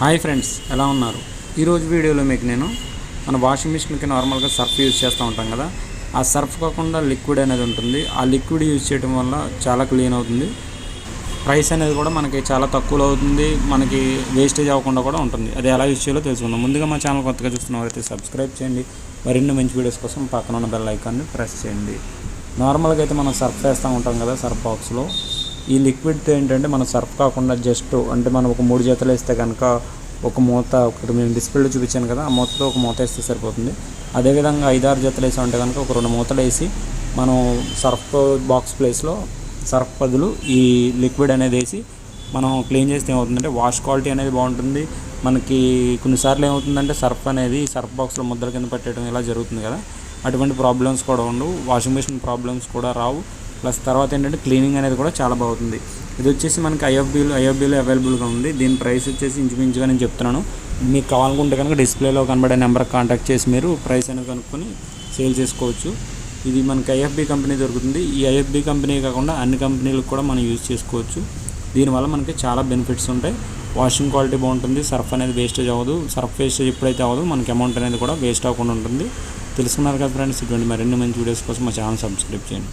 Hi friends, ఎలా ఉన్నారు? ఈరోజు వీడియోలో మీకు నేను మన వాషింగ్ మిషన్కి నార్మల్గా సర్ఫ్ యూజ్ చేస్తూ ఉంటాం కదా. ఆ సర్ఫ్ కాకుండా లిక్విడ్ అనేది ఉంటుంది. ఆ లిక్విడ్ యూజ్ చేయడం వల్ల చాలా క్లీన్ అవుతుంది. ప్రైస్ అనేది కూడా మనకి చాలా తక్కువలో అవుతుంది. మనకి వేస్టేజ్ అవ్వకుండా కూడా ఉంటుంది. అది ఎలా యూజ్ చేయాలో తెలుసుకుందాం. ముందుగా మా ఛానల్ కొత్తగా చూస్తున్నవారైతే సబ్స్క్రైబ్ చేయండి. మరిన్ని మంచి వీడియోస్ కోసం పక్కన ఉన్న బెల్ ఐకాన్ని ప్రెస్ చేయండి. నార్మల్గా అయితే మనం సర్ఫ్ వేస్తూ ఉంటాం కదా, సర్ఫ్ బాక్స్లో. ఈ లిక్విడ్ ఏంటంటే మనం సర్ఫ్ కాకుండా జస్ట్ అంటే మనం ఒక 3 జతలు వేస్తే కనుక ఒక మూత, ఒకటి మేము డిస్ప్లేలో చూపించాను కదా, ఆ మూతతో ఒక మూత వేస్తే సరిపోతుంది. అదేవిధంగా 5-6 జతలు వేసి ఉంటే కనుక ఒక 2 మూతలు వేసి మనం సర్ఫ్ బాక్స్ ప్లేస్లో సర్ఫ్ బదులు ఈ లిక్విడ్ అనేది వేసి మనం క్లీన్ చేస్తే ఏమవుతుందంటే వాష్ క్వాలిటీ అనేది బాగుంటుంది. మనకి కొన్నిసార్లు ఏమవుతుందంటే సర్ఫ్ అనేది సర్ఫ్ బాక్స్లో ముద్దల కింద పెట్టడం ఇలా జరుగుతుంది కదా, అటువంటి ప్రాబ్లమ్స్ కూడా ఉండవు. వాషింగ్ మిషన్ ప్రాబ్లమ్స్ కూడా రావు. ప్లస్ తర్వాత ఏంటంటే క్లీనింగ్ అనేది కూడా చాలా బాగుంటుంది. ఇది వచ్చేసి మనకి ఐఎఫ్బీలో అవైలబుల్గా ఉంది. దీని ప్రైస్ వచ్చేసి ఇంచుమించుగా నేను చెప్తున్నాను. మీకు కావాలనుకుంటే కనుక డిస్ప్లేలో కనబడే నెంబర్కి కాంటాక్ట్ చేసి మీరు ప్రైస్ అనేది కనుక్కొని సేల్ చేసుకోవచ్చు. ఇది మనకి ఐఎఫ్బీ కంపెనీ దొరుకుతుంది. ఈ ఐఎఫ్బీ కంపెనీ కాకుండా అన్ని కంపెనీలకు కూడా మనం యూజ్ చేసుకోవచ్చు. దీనివల్ల మనకి చాలా బెనిఫిట్స్ ఉంటాయి. వాషింగ్ క్వాలిటీ బాగుంటుంది. సర్ఫ్ అనేది వేస్టేజ్ అవ్వదు. సర్ఫ్ వేస్టేజ్ ఎప్పుడైతే అవ్వదు మనకి అమౌంట్ అనేది కూడా వేస్ట్ అవ్వకుండా ఉంటుంది. తెలుసుకున్నారు కదా ఫ్రెండ్స్. ఇటువంటి మరిన్ని మంచి వీడియోస్ కోసం మా ఛానల్ సబ్స్క్రైబ్ చేయండి.